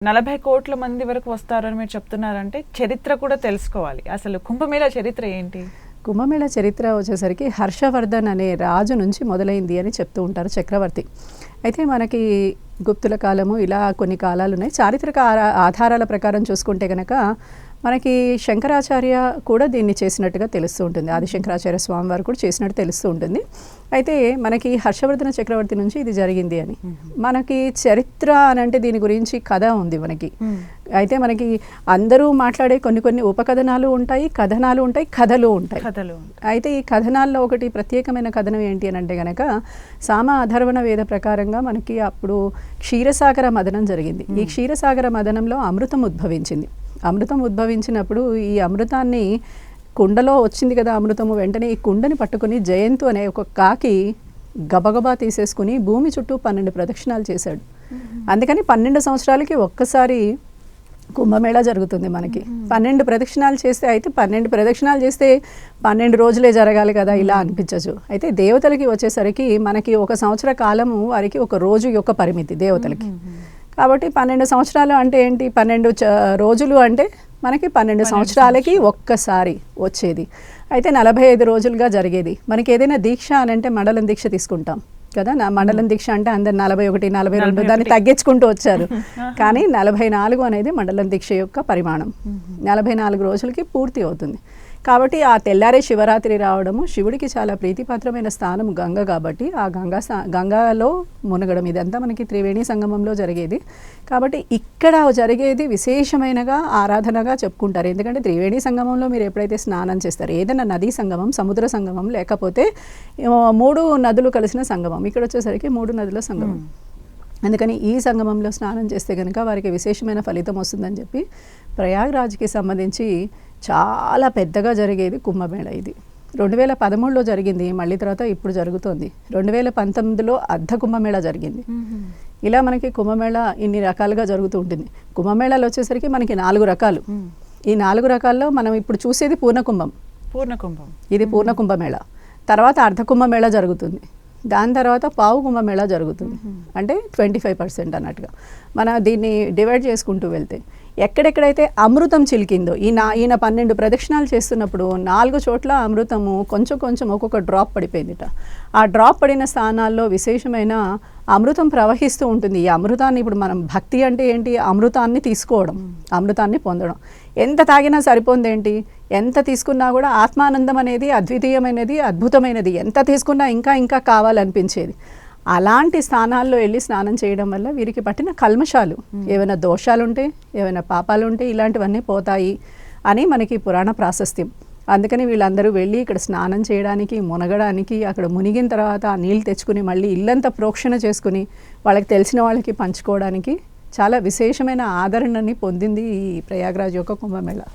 40 కోట్ల మంది వరకు వస్తారని మీరు చెప్తున్నారంటే చరిత్ర కూడా తెలుసుకోవాలి. అసలు కుంభమేళా చరిత్ర ఏంటి? కుంభమేళా చరిత్ర వచ్చేసరికి హర్షవర్ధన్ అనే రాజు నుంచి మొదలైంది అని చెప్తూ ఉంటారు, చక్రవర్తి. అయితే మనకి గుప్తుల కాలము ఇలా కొన్ని కాలాలు ఉన్నాయి. చారిత్రక ఆధారాల ప్రకారం చూసుకుంటే కనుక మనకి శంకరాచార్య కూడా దీన్ని చేసినట్టుగా తెలుస్తూ ఉంటుంది. ఆది శంకరాచార్య స్వామి వారు కూడా చేసినట్టు తెలుస్తూ ఉంటుంది. అయితే మనకి హర్షవర్ధన చక్రవర్తి నుంచి ఇది జరిగింది అని మనకి చరిత్ర అని అంటే దీని గురించి కథ ఉంది మనకి. అయితే మనకి అందరూ మాట్లాడే కొన్ని ఉపకథనాలు ఉంటాయి, కథనాలు ఉంటాయి, కథలు ఉంటాయి. అయితే ఈ కథనాల్లో ఒకటి ప్రత్యేకమైన కథనం ఏంటి అని అంటే కనుక సామ అధర్వణ వేద ప్రకారంగా మనకి అప్పుడు క్షీరసాగర మదనం జరిగింది. ఈ క్షీరసాగర మదనంలో అమృతం ఉద్భవించింది. అమృతం ఉద్భవించినప్పుడు ఈ అమృతాన్ని కుండలో వచ్చింది కదా అమృతము, వెంటనే ఈ కుండని పట్టుకుని జయంతు అనే ఒక కాకి గబగబా తీసేసుకుని భూమి చుట్టూ 12 ప్రదక్షిణాలు చేశాడు. అందుకని 12 సంవత్సరాలకి ఒక్కసారి కుంభమేళా జరుగుతుంది మనకి. 12 ప్రదక్షిణాలు చేస్తే, అయితే 12 ప్రదక్షిణాలు చేస్తే 12 రోజులే జరగాలి కదా ఇలా అనిపించచ్చు. అయితే దేవతలకి వచ్చేసరికి మనకి 1 సంవత్సర కాలము వారికి 1 రోజు యొక్క పరిమితి దేవతలకి. కాబట్టి 12 సంవత్సరాలు అంటే ఏంటి, 12 రోజులు అంటే మనకి 12 సంవత్సరాలకి ఒక్కసారి వచ్చేది. అయితే 45 రోజులుగా జరిగేది. మనకి ఏదైనా దీక్ష అని అంటే మండలం దీక్ష తీసుకుంటాం కదా. మండలం దీక్ష అంటే అందరు 41, 42 దాన్ని తగ్గించుకుంటూ వచ్చారు. కానీ 44 అనేది మండలం దీక్ష యొక్క పరిమాణం. 44 రోజులకి పూర్తి అవుతుంది. కాబట్టి ఆ తెల్లారే శివరాత్రి రావడము, శివుడికి చాలా ప్రీతిపాత్రమైన స్థానం గంగ కాబట్టి ఆ గంగాలో మునగడం ఇదంతా మనకి త్రివేణి సంగమంలో జరిగేది. కాబట్టి ఇక్కడ జరిగేది విశేషమైనగా ఆరాధనగా చెప్పుకుంటారు. ఎందుకంటే త్రివేణి సంగమంలో మీరు ఎప్పుడైతే స్నానం చేస్తారు, ఏదైనా నదీ సంగమం, సముద్ర సంగమం, లేకపోతే 3 నదులు కలిసిన సంగమం, ఇక్కడ వచ్చేసరికి 3 నదుల సంగమం. అందుకని ఈ సంగమంలో స్నానం చేస్తే కనుక వారికి విశేషమైన ఫలితం వస్తుందని చెప్పి ప్రయాగ్రాజ్కి సంబంధించి చాలా పెద్దగా జరిగేది కుంభమేళా. ఇది 2013లో జరిగింది, మళ్ళీ తర్వాత ఇప్పుడు జరుగుతోంది. 2019లో అర్ధ కుంభమేళా జరిగింది. ఇలా మనకి కుంభమేళా ఇన్ని రకాలుగా జరుగుతూ ఉంటుంది. కుంభమేళాలు వచ్చేసరికి మనకి 4 రకాలు. ఈ 4 రకాల్లో మనం ఇప్పుడు చూసేది పూర్ణకుంభం. ఇది పూర్ణ కుంభమేళా. తర్వాత అర్ధ కుంభమేళా జరుగుతుంది. దాని తర్వాత పావు కుంభమేళా జరుగుతుంది. అంటే 25% అన్నట్టుగా మన దీన్ని డివైడ్ చేసుకుంటూ వెళ్తే ఎక్కడెక్కడైతే అమృతం చిలికిందో ఈయన 12 ప్రదక్షిణాలు చేస్తున్నప్పుడు 4 చోట్ల అమృతము కొంచెం ఒక్కొక్క డ్రాప్ పడిపోయిందిట. ఆ డ్రాప్ పడిన స్థానాల్లో విశేషమైన అమృతం ప్రవహిస్తూ ఉంటుంది. ఈ అమృతాన్ని ఇప్పుడు మనం భక్తి అంటే ఏంటి, అమృతాన్ని తీసుకోవడం, అమృతాన్ని పొందడం. ఎంత తాగినా సరిపోందేంటి, ఎంత తీసుకున్నా కూడా ఆత్మానందం అనేది అద్వితీయమైనది, అద్భుతమైనది. ఎంత తీసుకున్నా ఇంకా కావాలనిపించేది. అలాంటి స్థానాల్లో వెళ్ళి స్నానం చేయడం వల్ల వీరికి పట్టిన కల్మషాలు, ఏమైనా దోషాలుంటే, ఏమైనా పాపాలుంటే ఇలాంటివన్నీ పోతాయి అని మనకి పురాణ ప్రాశస్త్యం. అందుకని వీళ్ళందరూ వెళ్ళి ఇక్కడ స్నానం చేయడానికి, మునగడానికి, అక్కడ మునిగిన తర్వాత ఆ నీళ్ళు తెచ్చుకుని మళ్ళీ ఇల్లంతా ప్రోక్షణ చేసుకుని వాళ్ళకి తెలిసిన వాళ్ళకి పంచుకోవడానికి చాలా విశేషమైన ఆదరణని పొందింది ఈ ప్రయాగ్రాజ్ యొక్క కుంభమేళా.